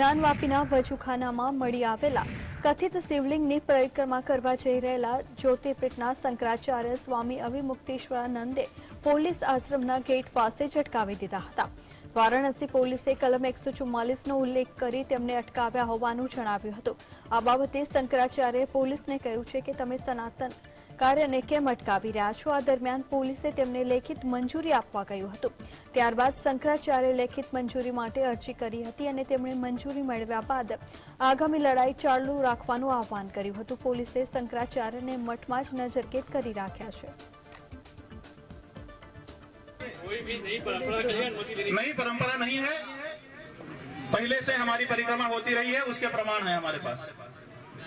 જ્ઞાનવાપીના વજુખાનામાં મળી આવેલા કથિત શિવલિંગની પરિક્રમા કરવા જઈ રહેલા જ્યોતિપીઠના શંકરાચાર્ય સ્વામી અવિમુક્તેશ્વરાનંદે પોલીસ આશ્રમના ગેટ પાસે જ અટકાવી દીધા હતા। વારાણસી પોલીસે કલમ 144નો ઉલ્લેખ કરી તેમને અટકાવ્યા હોવાનું જણાવ્યું હતું। આ બાબતે શંકરાચાર્યએ પોલીસને કહ્યું છે કે તમે સનાતન કાર્યને કેમ અટકાવી રહ્યા છો। આ દરમિયાન પોલીસે તેમને લેખિત મંજૂરી આપવા કહ્યું હતું। ત્યારબાદ શંકરાચાર્યએ લેખિત મંજૂરી માટે અરજી કરી હતી અને તેમણે મંજૂરી મેળવ્યા બાદ આગામી લડાઈ ચાલુ રાખવાનું આહવાન કર્યું હતું। પોલીસે શંકરાચાર્યને મઠમાં જ નજરકેદ કરી રાખ્યા છે। कोई भी नई परंपरा नहीं है। पहले से हमारी परिक्रमा होती रही है, उसके प्रमाण है हमारे पास।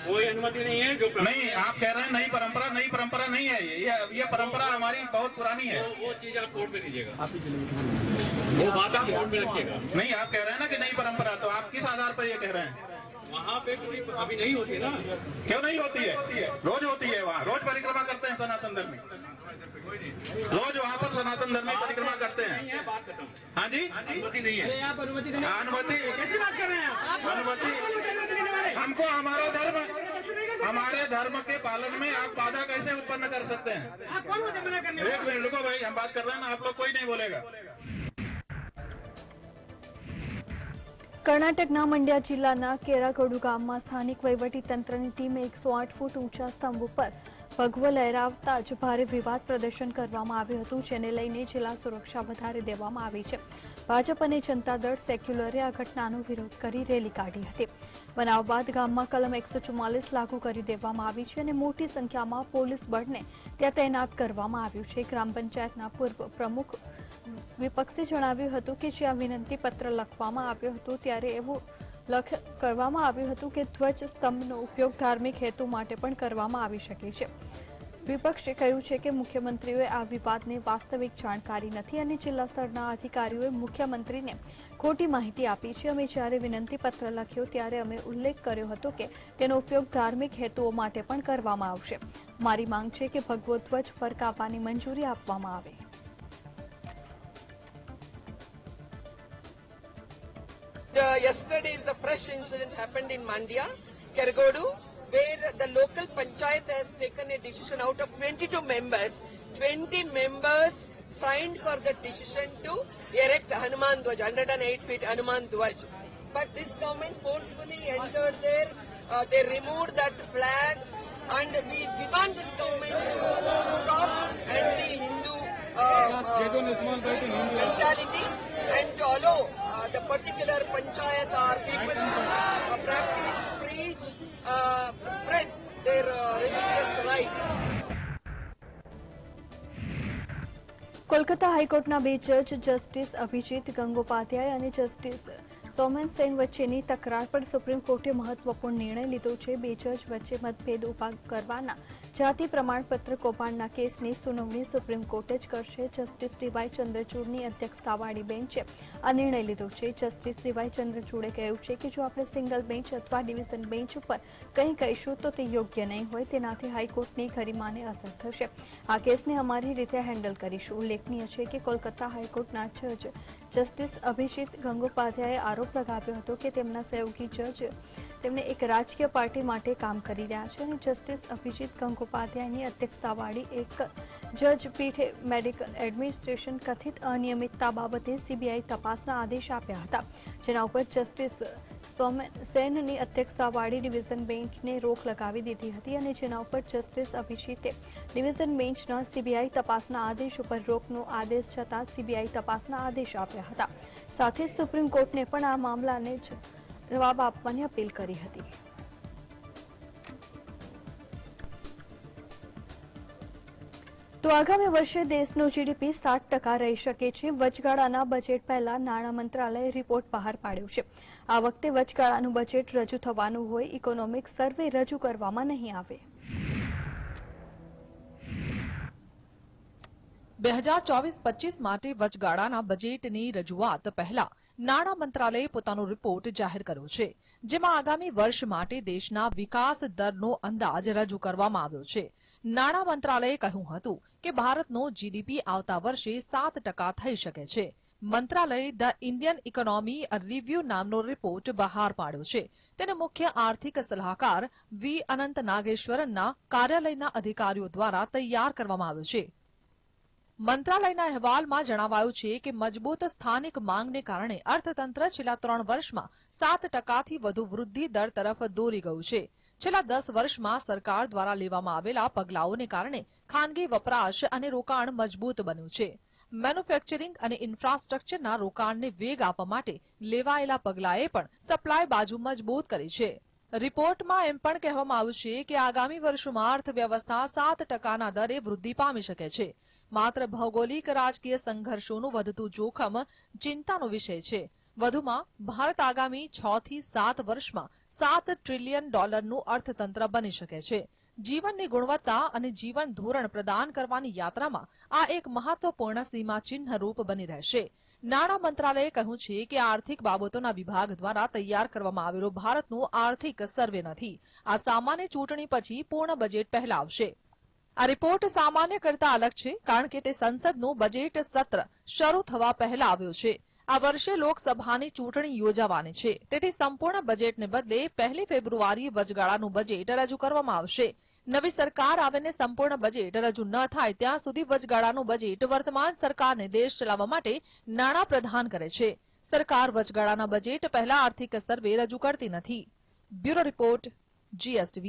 कोई अनुमति नहीं है जो नहीं आप कह रहे हैं नई परंपरा नहीं है। ये परंपरा हमारी बहुत पुरानी है। वो चीज आप कोर्ट में दीजिएगा, वो बात आप कोर्ट में रखिएगा। नहीं आप कह रहे हैं ना कि नई परंपरा, तो आप किस आधार पर ये कह रहे हैं? वहाँ पे कोई अभी नहीं होती ना। क्यों नहीं होती है? रोज होती है। वहाँ रोज परिक्रमा करते हैं सनातन धर्मी, रोज वहाँ पर सनातन धर्मी परिक्रमा करते हैं। हाँ जी, अनुमति नहीं है। अनुमति कैसी बात कर रहे हैं आप? अनुमति हमको हमारे धर्म के पालन में आप बाधा कैसे उत्पन्न कर सकते हैं? आप कौन होते मना करने? एक मिनट रुको भाई, हम बात कर रहे हैं ना, आप लोग कोई नहीं बोलेगा। કર્ણાટકના મંડ્યા જિલ્લાના કેરાગોડુ ગામમાં સ્થાનિક વહીવટીતંત્રની ટીમે 108 ફૂટ ઊંચા સ્તંભ ઉપર ભગવો લહેરાવતા જ ભારે વિવાદ પ્રદર્શન કરવામાં આવ્યું હતું, જેને લઈને જિલ્લા સુરક્ષા વધારી દેવામાં આવી છે। ભાજપ અને જનતા દળ સેક્યુલરે આ ઘટનાનો વિરોધ કરી રેલી કાઢી હતી। બનાવ બાદ ગામમાં કલમ 144 લાગુ કરી દેવામાં આવી છે અને મોટી સંખ્યામાં પોલીસ બળને ત્યાં તૈનાત કરવામાં આવ્યું છે। ગ્રામ પંચાયતના પૂર્વ પ્રમુખ વિપક્ષે જણાવ્યું હતું કે જ્યાં વિનંતી પત્ર લખવામાં આવ્યો હતો ત્યારે એવું કરવામાં આવ્યું હતું કે ધ્વજ સ્તંભનો ઉપયોગ ધાર્મિક હેતુ માટે પણ કરવામાં આવી શકે છે। વિપક્ષે કહ્યું છે કે મુખ્યમંત્રીઓએ આ વિવાદની વાસ્તવિક જાણકારી નથી અને જિલ્લા સ્તરના અધિકારીઓએ મુખ્યમંત્રીને ખોટી માહિતી આપી છે। અમે જ્યારે વિનંતી પત્ર લખ્યો ત્યારે અમે ઉલ્લેખ કર્યો હતો કે તેનો ઉપયોગ ધાર્મિક હેતુઓ માટે પણ કરવામાં આવશે। મારી માંગ છે કે ભગવો ધ્વજ ફરકાવવાની મંજૂરી આપવામાં આવે। Yesterday the fresh incident happened in Mandya, Keragodu, where the local panchayat has taken a decision out of 22 members. 20 members signed for the decision to erect Hanuman Dwaj, 108 feet Hanuman Dwaj. But this government forcefully entered there. They removed that flag, and we demand this government to stop anti-Hindu mentality and to allow the particular panchayat or people practice, preach, spread their religious rights. Kolkata હાઈકોર્ટના બે જજ justice Abhijit ગંગોપાધ્યાય અને justice Somen Sen વચ્ચેની તકરાર પર supreme કોર્ટે મહત્વપૂર્ણ નિર્ણય લીધો છે। બે જજ વચ્ચે મતભેદ ઉભા કરવાના જાતિ પ્રમાણપત્ર કૌભાંડના કેસની સુનાવણી સુપ્રીમ કોર્ટ જ કરશે। જસ્ટિસ ડીવાય ચંદ્રચૂડની અધ્યક્ષતાવાળી બેન્ચે આ નિર્ણય લીધો છે। જસ્ટિસ ડીવાય ચંદ્રચૂડે કહ્યું છે કે જો આપણે સિંગલ બેન્ચ અથવા ડિવિઝન બેન્ચ ઉપર કંઈ કહીશું તો તે યોગ્ય નહીં હોય, તેનાથી હાઈકોર્ટની ગરિમાને અસર થશે। આ કેસને અમારી રીતે હેન્ડલ કરીશું। ઉલ્લેખનીય છે કે કોલકાતા હાઈકોર્ટના જજ જસ્ટિસ અભિજીત ગંગોપાધ્યાયે આરોપ લગાવ્યો હતો કે તેમના સહયોગી જજ તેમને એક રાજકીય પાર્ટી માટે કામ કરી રહ્યા છે અને જસ્ટિસ અભિજીત ગંગોપાધ્યાયની અધ્યક્ષતાવાળી એક જજ પીઠે મેડિકલ એડમિનિસ્ટ્રેશન કથિત અનિયમિતતા બાબતે સીબીઆઈ તપાસના આદેશ આપ્યા હતા, જેના ઉપર જસ્ટિસ સેનની અધ્યક્ષતાવાળી ડિવિઝન બેન્ચને રોક લગાવી દીધી હતી અને જેના ઉપર જસ્ટિસ અભિજીતે ડિવિઝન બેન્ચના સીબીઆઈ તપાસના આદેશ ઉપર રોકનો આદેશ છતાં સીબીઆઈ તપાસના આદેશ આપ્યા હતા। સાથે જ સુપ્રીમ કોર્ટને પણ આ મામલાને જવાબ આપવાની અપીલ કરી હતી। તો આગામી વર્ષે દેશનો જીડીપી 7% રહી શકે છે। વચગાળાના બજેટ પહેલા નાણાં મંત્રાલયે રિપોર્ટ બહાર પાડ્યો છે। આ વખતે વચગાળાનું બજેટ રજૂ થવાનું હોય, ઇકોનોમિક સર્વે રજૂ કરવામાં નહીં આવે। 2024-25 માટે વચગાળાના બજેટની રજૂઆત પહેલા નાણાં મંત્રાલયે પોતાનો રિપોર્ટ જાહેર કર્યો છે, જેમાં આગામી વર્ષ માટે દેશના વિકાસ દરનો અંદાજ રજૂ કરવામાં આવ્યો છે। નાણાં મંત્રાલયે કહ્યું હતું કે ભારતનો જીડીપી આવતા વર્ષે 7% થઈ શકે છે। મંત્રાલયે ધ ઇન્ડિયન ઇકોનોમી રિવ્યુ નામનો રિપોર્ટ બહાર પાડ્યો છે. તેને મુખ્ય આર્થિક સલાહકાર વી અનંત નાગેશ્વરનના કાર્યાલયના અધિકારીઓ દ્વારા તૈયાર કરવામાં આવ્યો છે. મંત્રાલયના અહેવાલમાં જણાવાયું છે કે મજબૂત સ્થાનિક માંગને કારણે અર્થતંત્ર છેલ્લા 3 વર્ષમાં 7% વધુ વૃદ્ધિ દર તરફ દોરી ગયું છે. છેલ્લા 10 વર્ષમાં સરકાર દ્વારા લેવામાં આવેલા પગલાઓને કારણે ખાનગી વપરાશ અને રોકાણ મજબૂત બન્યું છે. મેન્યુફેક્ચરિંગ અને ઇન્ફ્રાસ્ટ્રક્ચરના રોકાણને વેગ આપવા માટે લેવાયેલા પગલાંએ પણ સપ્લાય બાજુ મજબૂત કરી છે. રિપોર્ટમાં એમ પણ કહેવામાં આવ્યું છે કે આગામી વર્ષોમાં અર્થવ્યવસ્થા 7%ના દરે વૃદ્ધિ પામી શકે છે. માત્ર ભૌગોલિક રાજકીય સંઘર્ષોનું વધતું જોખમ ચિંતાનો વિષય છે. વધુમાં ભારત આગામી 6 થી 7 વર્ષમાં $7 ટ્રિલિયન અર્થતંત્ર બની શકે છે. જીવનની ગુણવત્તા અને જીવન ધોરણ પ્રદાન કરવાની યાત્રામાં આ એક મહત્વપૂર્ણ સીમાચિહ્ન રૂપ બની રહેશે. નાણાં મંત્રાલયે કહ્યું છે કે આર્થિક બાબતોના વિભાગ દ્વારા તૈયાર કરવામાં આવેલો ભારતનો આર્થિક સર્વે નથી. આ સામાન્ય ચૂંટણી પછી પૂર્ણ બજેટ પહેલા આવશે. આ રિપોર્ટ સામાન્ય કરતા અલગ છે કારણ કે તે સંસદનું બજેટ સત્ર શરૂ થવા પહેલા આવ્યો છે. આ વર્ષે લોકસભાની ચૂંટણી યોજાવાની છે, તેથી સંપૂર્ણ બજેટને બદલે 1 ફેબ્રુઆરીએ વચગાળાનું બજેટ રજૂ કરવામાં આવશે. નવી સરકાર આવીને સંપૂર્ણ બજેટ રજૂ ન થાય ત્યાં સુધી વચગાળાનું બજેટ વર્તમાન સરકારને દેશ ચલાવવા માટે નાણાં પ્રદાન કરે છે. સરકાર વચગાળાના બજેટ પહેલા આર્થિક સર્વે રજૂ કરતી નથી. Bureau report, GSTV.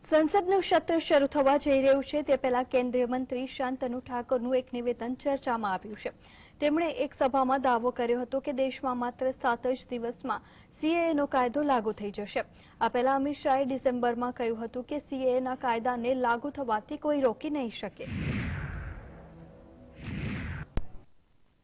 સંસદનું સત્ર શરૂ થવા જઈ રહ્યું છે તે પહેલા કેન્દ્રીય મંત્રી શાંતનુ ઠાકુરનું એક નિવેદન ચર્ચામાં આવ્યું છે. તેમણે એક સભામાં દાવો કર્યો હતો કે દેશમાં માત્ર 7 જ દિવસમાં CAAનો કાયદો લાગુ થઈ જશે. આ પહેલા અમિત શાહે ડિસેમ્બરમાં કહ્યું હતું કે CAAના કાયદાને લાગુ થવાથી કોઈ રોકી નહીં શકે.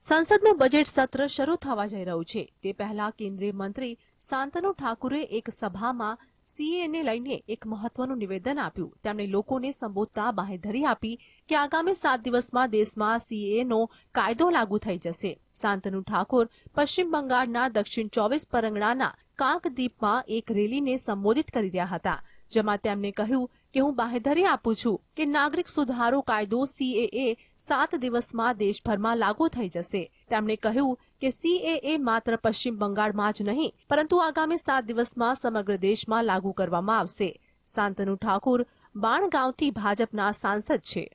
સંસદનું બજેટ સત્ર શરૂ થવા જઈ રહ્યું છે તે પહેલા કેન્દ્રીય મંત્રી શાંતનુ ઠાકુરે એક સભામાં CAAને લઈને એક મહત્વનું નિવેદન આપ્યું. તેમણે લોકોને સંબોધતા બાંહેધરી આપી કે આગામી 7 દિવસમાં દેશમાં CAAનો કાયદો લાગુ થઈ જશે. શાંતનુ ઠાકુર પશ્ચિમ બંગાળના દક્ષિણ 24 પરગણાના કાકદ્વીપમાં એક રેલીને સંબોધિત કરી રહ્યા હતા, જેમાં તેમણે કહ્યું કે હું બાંહેધરી આપું છું કે નાગરિક સુધારો કાયદો CAA 7 દિવસમાં દેશભરમાં લાગુ થઈ જશે. તેમણે કહ્યું કે CAA માત્ર પશ્ચિમ બંગાળમાં જ નહીં પરંતુ આગામી 7 દિવસમાં સમગ્ર દેશમાં લાગુ કરવામાં આવશે. શાંતનુ ઠાકુર બાણગાંવથી ભાજપના સાંસદ છે.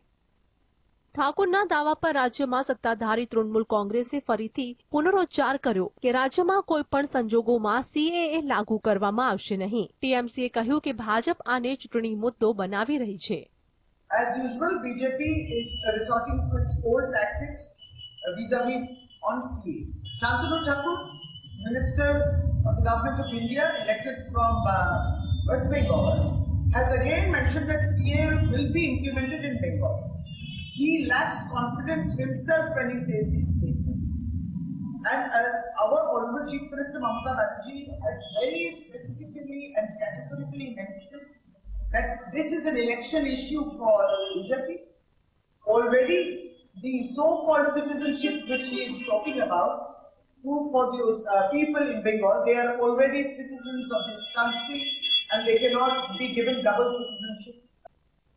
ઠાકુરના દાવા પર રાજ્યમાં સત્તાધારી તૃણમૂલ કોંગ્રેસે ફરીથી પુનરોચ્ચાર કર્યો કે રાજ્યમાં કોઈ પણ સંજોગોમાં CAA લાગુ કરવામાં આવશે નહીં. TMCએ કહ્યું કે ભાજપ આને ચૂંટણી મુદ્દો બનાવી રહી છે. As usual, BJP is resorting to its old tactics vis-a-vis on CAA. Shantanu Thakur, Minister of the Government of India, elected from West Bengal, has again mentioned that CAA will be implemented in Bengal. He lacks confidence himself when he says these statements. And our Honorable Chief Minister Mamata Banerjee has very specifically and categorically mentioned that this is an election issue for BJP. Already the so-called citizenship which he is talking about for those people in Bengal, they are already citizens of this country and they cannot be given double citizenship.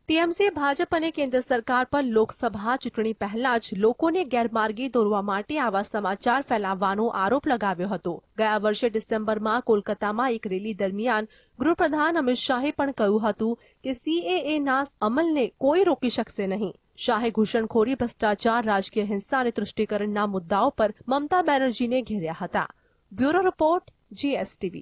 TMCએ Bhajap અને કેન્દ્ર સરકાર પર લોકસભા ચૂંટણી પહેલા જ લોકોને ગેરમાર્ગે દોરવા માટે આવા સમાચાર ફેલાવવાનો આરોપ લગાવ્યો હતો. ગયા વર્ષે ડિસેમ્બરમાં કોલકાતામાં એક રેલી દરમિયાન ગૃહપ્રધાન અમિત શાહે પણ કહ્યું હતું કે CAAના અમલને કોઈ રોકી શકશે નહીં. શાહે ઘૂસણખોરી, ભ્રષ્ટાચાર, રાજકીય હિંસા અને તૃષ્ટિકરણના મુદ્દાઓ પર મમતા બેનર્જીને ઘેર્યા હતા. Bureau report, GSTV.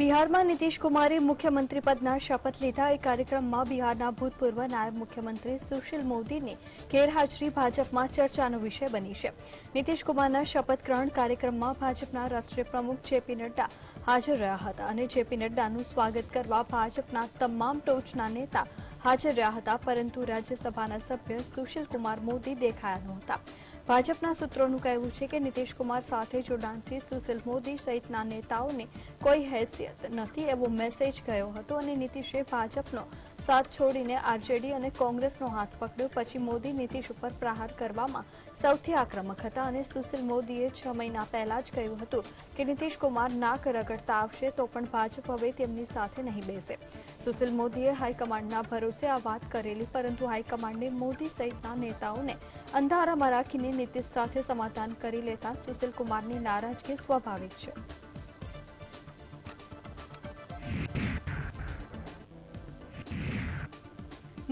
બિહારમાં નીતિશ કુમારે મુખ્યમંત્રી પદના શપથ લીધા. એ કાર્યક્રમમાં બિહારના ભૂતપૂર્વ નાયબ મુખ્યમંત્રી સુશીલ મોદીની ગેરહાજરી ભાજપમાં ચર્ચાનો વિષય બની છે. નીતિશ કુમારના શપથ ગ્રહણ કાર્યક્રમમાં ભાજપના રાષ્ટ્રીય પ્રમુખ JP નડ્ડા હાજર રહ્યા હતા અને JP નડ્ડાનું સ્વાગત કરવા ભાજપના તમામ ટોચના નેતા હાજર રહ્યા હતા, પરંતુ રાજ્યસભાના સભ્ય સુશીલ કુમાર મોદી દેખાયા નહોતા. ભાજપના સૂત્રોનું કહેવું છે કે નીતિશ કુમાર સાથે જોડાણથી સુશીલ મોદી સહિતના નેતાઓને કોઈ હેસિયત નથી એવો મેસેજ ગયો હતો અને નીતિશે ભાજપનો સાથ છોડીને RJD અને કોંગ્રેસનો હાથ પકડ્યો. પછી મોદી નીતિશ ઉપર પ્રહાર કરવામાં સૌથી આક્રમક હતા અને સુશીલ મોદીએ 6 મહિના પહેલા જ કહ્યું હતું કે નીતિશ કુમાર નાક રગડતા આવશે તો પણ ભાજપ હવે તેમની સાથે નહીં બેસે. સુશીલ મોદીએ હાઈકમાન્ડના ભરોસે આ વાત કરેલી, પરંતુ હાઈકમાન્ડે મોદી સહિતના નેતાઓને અંધારામાં રાખીને નીતિશ સાથે સમાધાન કરી લેતા સુશીલ કુમારની નારાજગી સ્વાભાવિક છે.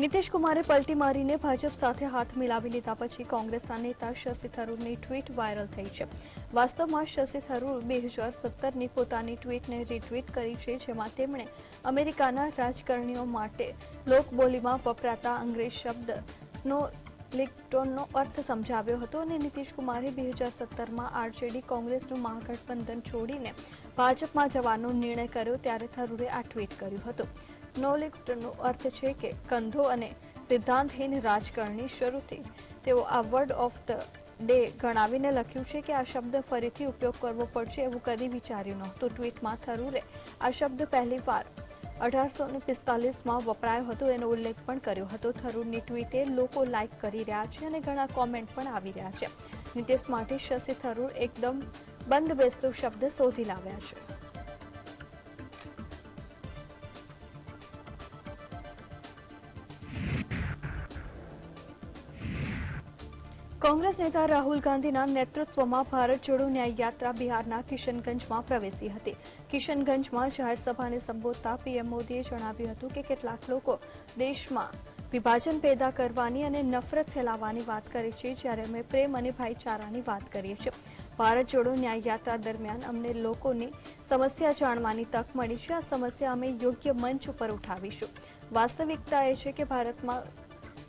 નીતિશ કુમારે પલટી મારીને ભાજપ સાથે હાથ મિલાવી લીધા પછી કોંગ્રેસના નેતા શશી થરૂરની ટ્વીટ વાયરલ થઈ છે. વાસ્તવમાં શશી થરૂર 2017ની પોતાની ટ્વીટને રીટ્વીટ કરી છે, જેમાં તેમણે અમેરિકાના રાજકારણીઓ માટે લોકબોલીમાં વપરાતા અંગ્રેજી શબ્દ સ્નોલિકટોનનો અર્થ સમજાવ્યો હતો અને નીતિશ કુમારે 2017માં આરજેડી કોંગ્રેસનું મહાગઠબંધન છોડીને ભાજપમાં જવાનો નિર્ણય કર્યો ત્યારે થરૂરે આ ટ્વીટ કર્યું હતું. સ્નોલિકટોનનો અર્થ છે કે કંધો અને સિદ્ધાંતહીન રાજકારણી. શરૂથી તેઓ આ વર્ડ ઓફ ધ ડે ગણાવીને લખ્યું છે કે આ શબ્દ ફરીથી ઉપયોગ કરવો પડશે એવું કદી વિચાર્યું નહોતું. ટ્વીટમાં થરૂરે આ શબ્દ પહેલીવાર 1845માં વપરાયો હતો એનો ઉલ્લેખ પણ કર્યો હતો. થરૂરની ટ્વીટે લોકો લાઇક કરી રહ્યા છે અને ઘણા કોમેન્ટ પણ આવી રહ્યા છે. નીતિશ માટે શશી થરૂર એકદમ બંધ બેસતો શબ્દ શોધી લાવ્યા છે. કોંગ્રેસ નેતા રાહુલ ગાંધીના નેતૃત્વમાં ભારત જોડો ન્યાય યાત્રા બિહારના કિશનગંજમાં પ્રવેશી હતી. કિશનગંજમાં જાહેર સભાને સંબોધતા પીએમ મોદીએ જણાવ્યું હતું કે કેટલાક લોકો દેશમાં વિભાજન પેદા કરવાની અને નફરત ફેલાવવાની વાત કરે છે, જ્યારે અમે પ્રેમ અને ભાઈચારાની વાત કરીએ છીએ. ભારત જોડો ન્યાય યાત્રા દરમિયાન અમને લોકોની સમસ્યા જાણવાની તક મળી છે. આ સમસ્યા અમે યોગ્ય મંચ ઉપર ઉઠાવીશું. વાસ્તવિકતા એ છે કે ભારતમાં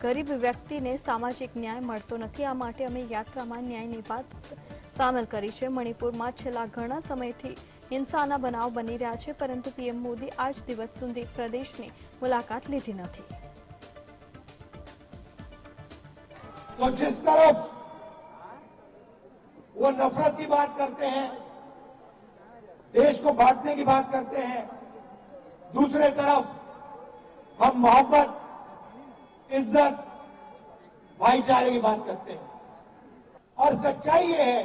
ગરીબ વ્યક્તિને સામાજિક ન્યાય મળતો નથી. આ માટે અમે યાત્રામાં ન્યાયની વાત સામેલ કરી છે. મણિપુરમાં છેલ્લા ઘણા સમયથી હિંસાના બનાવ બની રહ્યા છે, પરંતુ પીએમ મોદી આજ દિવસ સુધી પ્રદેશની મુલાકાત લીધી નથી. तो जिस तरफ वो नफरत की बात करते हैं, देश को बांटने की बात करते हैं, दूसरे तरफ हम मोहब्बत, इज्जत, भाईचारे की बात करते हैं. और सच्चाई ये है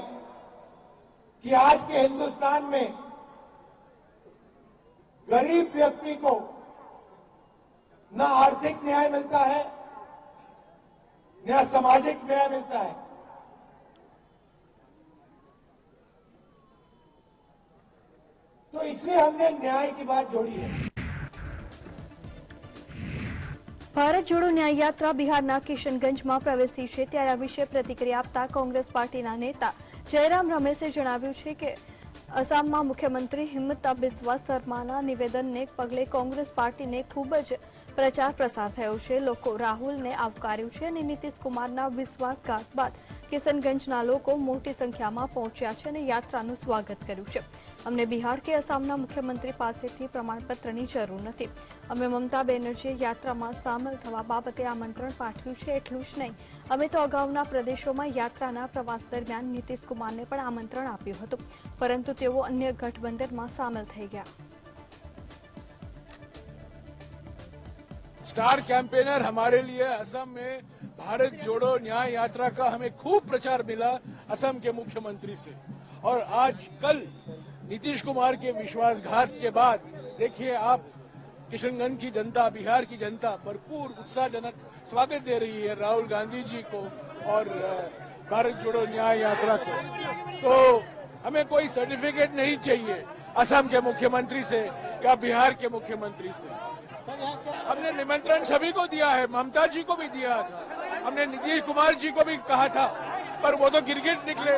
कि आज के हिंदुस्तान में गरीब व्यक्ति को न आर्थिक न्याय मिलता है, न सामाजिक न्याय मिलता है. तो इसलिए हमने न्याय की बात जोड़ी है. ભારત જોડો ન્યાય યાત્રા બિહારના કિશનગંજમાં પ્રવેશી છે, ત્યારે આ વિશે પ્રતિક્રિયા આપતા કોંગ્રેસ પાર્ટીના નેતા જયરામ રમેશે જણાવ્યું છે કે અસમમાં મુખ્યમંત્રી હિમંતા બિસ્વા શર્માના નિવેદનને પગલે કોંગ્રેસ પાર્ટીને ખૂબ જ પ્રચાર પ્રસાર થયો છે. લોકો રાહુલને આવકાર્યું છે અને નીતિશ કુમારના વિશ્વાસઘાત બાદ કિશનગંજના લોકો મોટી સંખ્યામાં પહોંચ્યા છે અને યાત્રાનું સ્વાગત કર્યું છે. અમને બિહાર કે આસામના મુખ્યમંત્રી પાસેથી પ્રમાણપત્રની જરૂર નથી. અમે મમતા બેનર્જીએ યાત્રામાં સામેલ થવા બાબતે આમંત્રણ પાઠવ્યું છે, એટલું જ નહીં, અમે તો અગાઉના પ્રદેશોમાં યાત્રાના પ્રવાસ દરમિયાન નીતિશ કુમારને પણ આમંત્રણ આપ્યું હતું, પરંતુ તેઓ અન્ય ગઠબંધનમાં સામેલ થઈ ગયા. स्टार कैंपेनर हमारे लिए असम में भारत जोड़ो न्याय यात्रा का हमें खूब प्रचार मिला असम के मुख्यमंत्री से, और आज कल नीतीश कुमार के विश्वासघात के बाद देखिए आप किशनगंज की जनता, बिहार की जनता भरपूर उत्साहजनक स्वागत दे रही है राहुल गांधी जी को और भारत जोड़ो न्याय यात्रा को. तो हमें कोई सर्टिफिकेट नहीं चाहिए असम के मुख्यमंत्री से या बिहार के मुख्यमंत्री से. हमने निमंत्रण सभी को दिया है, ममता जी को भी दिया था, हमने नीतीश कुमार जी को भी कहा था, पर वो तो गिरगिट निकले.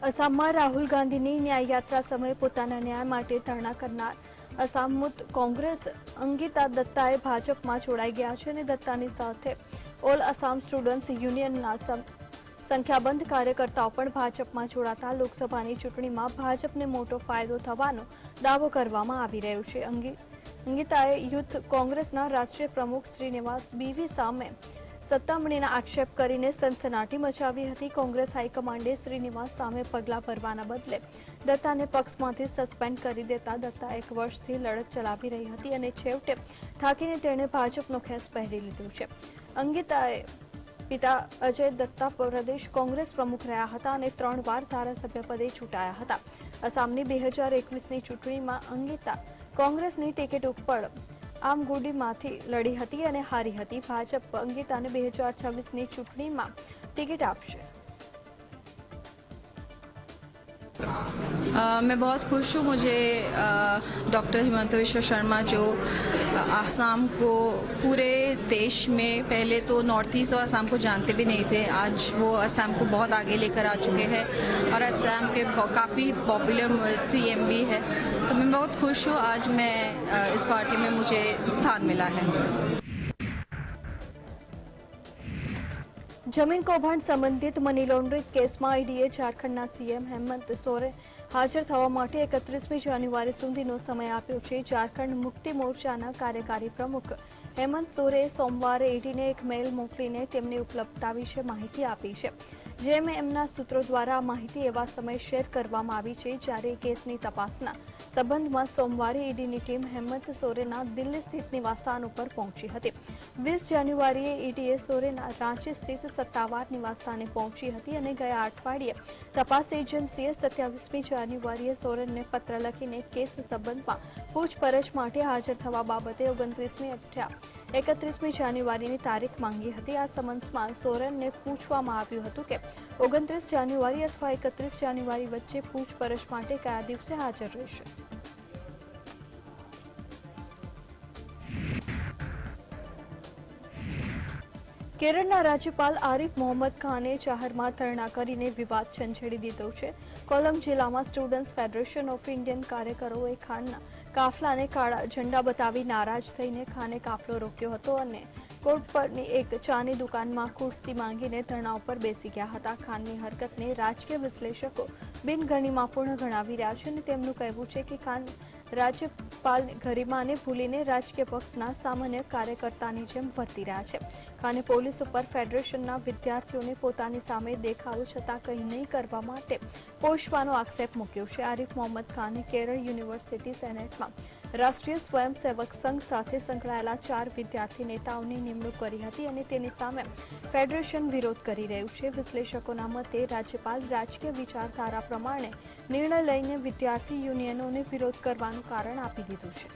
અસમમાં રાહુલ ગાંધીની ન્યાય યાત્રા સમયે પોતાના ન્યાય માટે ધરણા કરનાર અસમ મુક્ત કોંગ્રેસ અંગિતા દત્તાએ ભાજપમાં જોડાઈ ગયા છે અને દત્તાની સાથે ઓલ આસામ સ્ટુડન્ટ્સ યુનિયનના સંખ્યાબંધ કાર્યકર્તાઓ પણ ભાજપમાં જોડાતા લોકસભાની ચૂંટણીમાં ભાજપને મોટો ફાયદો થવાનો દાવો કરવામાં આવી રહ્યો છે. અંગિતાએ યુથ કોંગ્રેસના રાષ્ટ્રીય પ્રમુખ શ્રીનિવાસ બીવી સામે સત્તામણીના આક્ષેપ કરીને સનસનાટી મચાવી હતી. કોંગ્રેસ હાઈકમાન્ડે શ્રીનિવાસ સામે પગલાં ભરવાના બદલે દત્તાને પક્ષમાંથી સસ્પેન્ડ કરી દેતા દત્તા 1 વર્ષથી લડત ચલાવી રહી હતી અને છેવટે થાકીને તેણે ભાજપનો ખેસ પહેરી લીધો છે. અંગિતાએ પિતા અજય દત્તા પ્રદેશ કોંગ્રેસ પ્રમુખ રહ્યા હતા અને 3 વાર ધારાસભ્ય પદે ચૂંટાયા હતા. આસામની 2021ની ચૂંટણીમાં અંગિતા કોંગ્રેસની ટિકિટ ઉપર આમગુડીમાંથી લડી હતી અને હારી હતી. ભાજપ અંગિતાને 2026ની ચૂંટણીમાં ટિકિટ આપશે. मैं बहुत खुश हूँ. मुझे डॉक्टर हिमंत विश्व शर्मा जो आसाम को पूरे देश में पहले तो नॉर्थ ईस्ट और आसाम को जानते भी नहीं थे, आज वो आसाम को बहुत आगे लेकर आ चुके हैं और आसाम के काफ़ी पॉपुलर सीएम भी है. तो मैं बहुत खुश हूँ. आज मैं इस पार्टी में मुझे स्थान मिला है. જમીન કૌભાંડ સંબંધિત મની લોન્ડરિંગ કેસમાં ઈડીએ ઝારખંડના સીએમ હેમંત સોરેન હાજર થવા માટે 31મી જાન્યુઆરી સુધીનો સમય આપ્યો છે. ઝારખંડ મુક્તિ મોરચાના કાર્યકારી પ્રમુખ હેમંત સોરેને સોમવારે ઈડીને એક મેઇલ મોકલીને તેમની ઉપલબ્ધતા વિશે માહિતી આપી છે. જેમ એમના સૂત્રો દ્વારા માહિતી એવા સમય શેર કરવામાં આવી છે જ્યારે કેસની તપાસના સંબંધમાં સોમવારે ઈડીની ટીમ હેમંત સોરેનના દિલ્હી સ્થિત નિવાસસ્થાન ઉપર પહોંચી હતી. 20 જાન્યુઆરીએ ઈડીએ સોરેનના રાંચી સ્થિત સત્તાવાર નિવાસસ્થાને પહોંચી હતી અને ગયા અઠવાડિયે તપાસ એજન્સીએ 27મી જાન્યુઆરીએ સોરેનને પત્ર લખીને કેસ સંબંધમાં પૂછપરછ માટે હાજર થવા બાબતે 31મી જાન્યુઆરીની તારીખ માંગી હતી. આ સમન્સમાં સોરેનને પૂછવામાં આવ્યું હતું કે 29 જાન્યુઆરી અથવા 31 જાન્યુઆરી વચ્ચે પૂછપરછ માટે કયા દિવસે હાજર રહેશે. કેરળના રાજ્યપાલ આરિફ મોહમ્મદ ખાને જાહેરમાં ધરણા કરીને વિવાદ છંછેડી દીધો છે. કોલમ જિલ્લામાં સ્ટુડન્ટ્સ ફેડરેશન ઓફ ઇન્ડિયન કાર્યકરોએ ખાનના કાફલાને કાળા ઝંડા બતાવી નારાજ થઈને ખાને કાફલો રોક્યો હતો અને કોર્ટ પરની એક ચાની દુકાનમાં ખુરશી માંગીને ધરણા ઉપર બેસી ગયા હતા. ખાનની હરકતને રાજકીય વિશ્લેષકો બિનગરિમાપૂર્ણ ગણાવી રહ્યા છે અને તેમનું કહેવું છે કે ખાન રાજ્યપાલની ગરિમાને ભૂલીને રાજકીય પક્ષના સામાન્ય કાર્યકર્તાની જેમ વર્તી રહ્યા છે. ખાને પોલીસ ઉપર ફેડરેશનના વિદ્યાર્થીઓને પોતાની સામે દેખાવો છતાં કંઈ નહીં કરવા માટે પોષવાનો આક્ષેપ મૂક્યો છે. આરિફ મોહમ્મદ ખાને કેરળ યુનિવર્સિટી સેનેટમાં રાષ્ટ્રીય સ્વયંસેવક સંઘ સાથે સંકળાયેલા 4 વિદ્યાર્થી નેતાઓની નિમણૂક કરી હતી અને તેની સામે ફેડરેશન વિરોધ કરી રહ્યું છે. વિશ્લેષકોના મતે રાજ્યપાલ રાજકીય વિચારધારા પ્રમાણે નિર્ણય લઈને વિદ્યાર્થી યુનિયનોને વિરોધ કરવાનું કારણ આપી દીધું છે.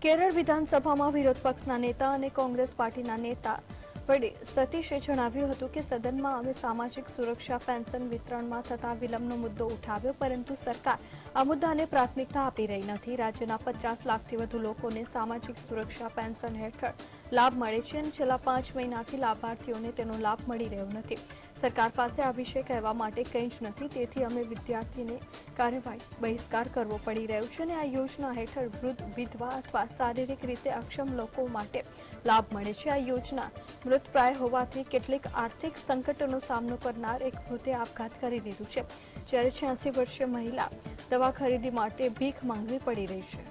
કેરળ વિધાનસભામાં વિરોધ પક્ષના નેતા અને કોંગ્રેસ પાર્ટીના નેતા વડે સતીશે જણાવ્યું હતું કે સદનમાં અમે સામાજિક સુરક્ષા પેન્શન વિતરણમાં થતા વિલંબનો મુદ્દો ઉઠાવ્યો, પરંતુ સરકાર આ મુદ્દાને પ્રાથમિકતા આપી રહી નથી. રાજ્યના 50 લાખથી વધુ લોકોને સામાજિક સુરક્ષા પેન્શન હેઠળ લાભ મળે છે અને છેલ્લા 5 મહિનાથી લાભાર્થીઓને તેનો લાભ મળી રહ્યો નથી. સરકાર પાસે આ વિશે કહેવા માટે કંઈ જ નથી, તેથી અમે વિદ્યાર્થીને કાર્યવાહી બહિષ્કાર કરવો પડી રહ્યો છે અને આ યોજના હેઠળ વૃદ્ધ, વિધવા અથવા શારીરિક રીતે અક્ષમ લોકો માટે લાભ મળે છે. આ યોજના મૃતપ્રાય હોવાથી કેટલીક આર્થિક સંકટોનો સામનો કરનાર એક વૃદ્ધે આપઘાત કરી લીધું છે, જ્યારે 86 વર્ષીય મહિલા દવા ખરીદી માટે ભીખ માંગવી પડી રહી છે.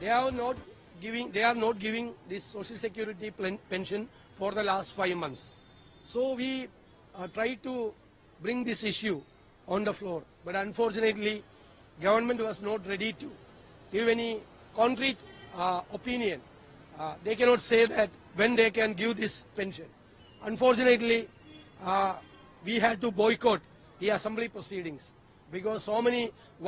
They are not giving this social security pension for the last 5 months. So we tried to bring this issue on the floor, but unfortunately government was not ready to give any concrete opinion. They cannot say that when they can give this pension. Unfortunately, we had to boycott the assembly proceedings because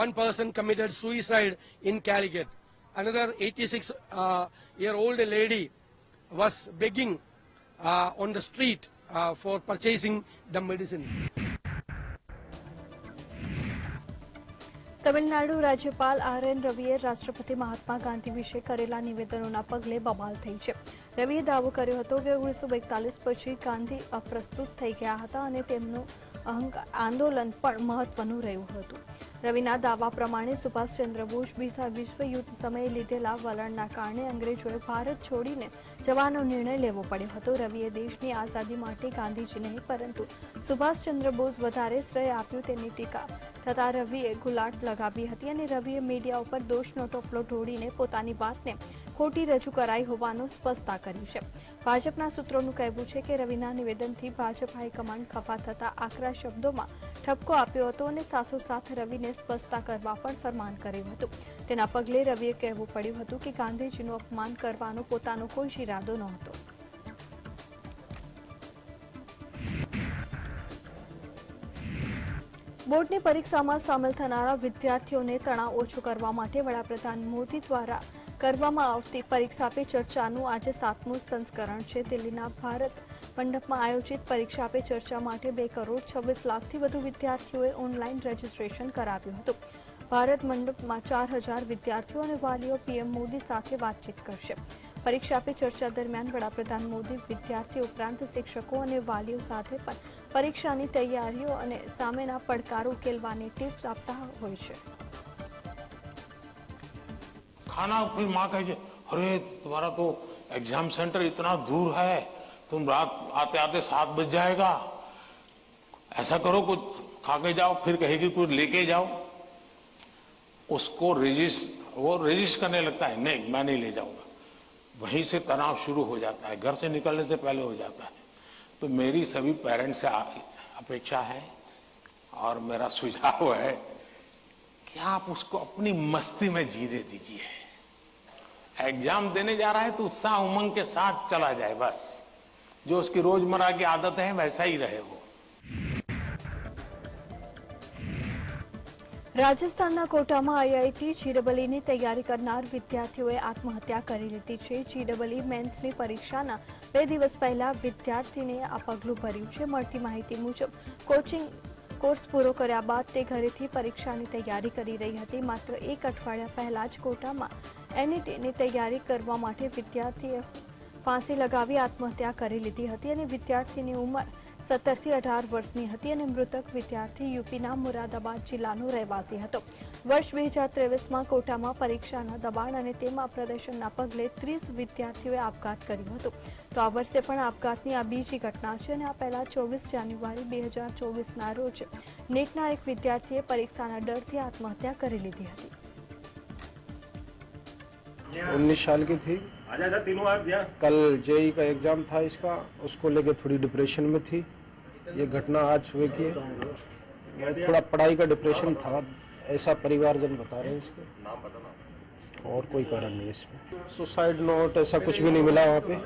one person committed suicide in Calicut. Another 86-year-old lady was begging on the street for purchasing the medicines. Tamil Nadu રાજ્યપાલ આર.એન. રવિએ રાષ્ટ્રપતિ મહાત્મા ગાંધી વિશે કરેલા નિવેદનોના પગલે બબાલ થઈ છે. રવિએ દાવો કર્યો હતો કે 1942 પછી ગાંધી અપ્રસ્તુત થઈ ગયા હતા અને તેમનું આંદોલન પણ મહત્વનું રહ્યું હતું. રવિના દાવા પ્રમાણે સુભાષચંદ્ર બોઝ બીજા વિશ્વયુદ્ધ સમયે લીધેલા વલણના કારણે અંગ્રેજોએ ભારત છોડીને જવાનો નિર્ણય લેવો પડ્યો હતો. રવિએ દેશની આઝાદી માટે ગાંધીજી નહીં પરંતુ સુભાષચંદ્ર બોઝ વધારે શ્રેય આપ્યું તેની ટીકા થતાં રવિએ ગુલાટ લગાવી હતી અને રવિએ મીડિયા ઉપર દોષનો ટોપલો ઢોળીને પોતાની વાતને ખોટી રજૂ કરાઈ હોવાનું સ્પષ્ટતા કરી છે. ભાજપના સૂત્રોનું કહેવું છે કે રવિના નિવેદનથી ભાજપ હાઈકમાન્ડ ખફા થતા આકરા શબ્દોમાં ઠપકો આપ્યો હતો અને સાથોસાથ રવિને સ્પષ્ટતા કરવા પણ ફરમાન કર્યું હતું. તેના પગલે રવિએ કહેવું પડ્યું હતું કે ગાંધીજીનું અપમાન કરવાનો પોતાનો કોઈ જ ઇરાદો નહોતો. બોર્ડની પરીક્ષામાં સામેલ થનારા વિદ્યાર્થીઓને તણાવ ઓછો કરવા માટે વડાપ્રધાન મોદી દ્વારા કરવામાં આવતી પરીક્ષા પે ચર્ચાનું આજે 7મું સંસ્કરણ છે. દિલ્હીના ભારત મંડપમાં આયોજિત પરીક્ષા પે ચર્ચા માટે 2,26,00,000થી વધુ વિદ્યાર્થીઓએ ઓનલાઈન રજીસ્ટ્રેશન કરાવ્યું હતું. ભારત મંડપમાં 4,000 વિદ્યાર્થીઓ અને વાલીઓ પીએમ મોદી સાથે વાતચીત કરશે. પરીક્ષા પે ચર્ચા દરમિયાન વડાપ્રધાન મોદી વિદ્યાર્થીઓ ઉપરાંત શિક્ષકો અને વાલીઓ સાથે પણ પરીક્ષાની તૈયારીઓ અને સામેના પડકારો ઉકેલવાની ટિપ્સ આપતા હોય છે. खाना फिर माँ कहे अरे तुम्हारा तो एग्जाम सेंटर इतना दूर है, तुम रात आते आते 7 बज जाएगा, ऐसा करो कुछ खा के जाओ, फिर कहेगी कुछ लेके जाओ. उसको वो रजिस्ट करने लगता है, नहीं मैं नहीं ले जाऊंगा. वहीं से तनाव शुरू हो जाता है, घर से निकलने से पहले हो जाता है. तो मेरी सभी पेरेंट्स से अपेक्षा है और मेरा सुझाव है कि आप उसको अपनी मस्ती में जीने दीजिए. एग्जाम देने जा रहा है तो उत्साह उमंग के साथ चला जाए, बस जो उसकी रोजमर्रा की आदत है वैसा ही रहे वो. રાજસ્થાનના કોટામાં આઈઆઈટી જીડબલઈની તૈયારી કરનાર વિદ્યાર્થીઓએ આત્મહત્યા કરી લીધી છે. જીડબલઈ મેન્સની પરીક્ષાના 2 દિવસ પહેલા વિદ્યાર્થીને આ પગલું ભર્યું છે. મળતી માહિતી મુજબ કોચિંગ કોર્સ પૂરો કર્યા બાદ તે ઘરેથી પરીક્ષાની તૈયારી કરી રહી હતી. માત્ર 1 અઠવાડિયા પહેલા જ કોટામાં એનઈટીની તૈયારી કરવા માટે વિદ્યાર્થીએ ફાંસી લગાવી આત્મહત્યા કરી લીધી હતી અને વિદ્યાર્થીની ઉંમર 17 થી 18 વર્ષની હતી અને મૃતક વિદ્યાર્થી યુપીના મુરાદાબાદ જિલ્લાનો રહેવાસી હતો. વર્ષ 2023માં કોટામાં પરીક્ષાના દબાણ અને તેમાં પ્રદર્શનના પગલે 30 વિદ્યાર્થીઓએ આપઘાત કર્યો હતો. તો આ વર્ષે પણ આપઘાતની આ બીજી ઘટના છે અને આ પહેલા 24 જાન્યુઆરી 2024ના રોજ નીટના એક વિદ્યાર્થીએ પરીક્ષાના ડરથી આત્મહત્યા કરી લીધી હતી. 19 साल की थी. कल जेई का एग्जाम था इसका, उसको लेके थोड़ी डिप्रेशन में थी. ये घटना आज हुई कि थोड़ा पढ़ाई का डिप्रेशन था, ऐसा परिवारजन बता रहे हैं इसके. नाम बताना. और कोई कारण नहीं इसमें. सुसाइड नोट ऐसा कुछ भी नहीं मिला वहाँ पे.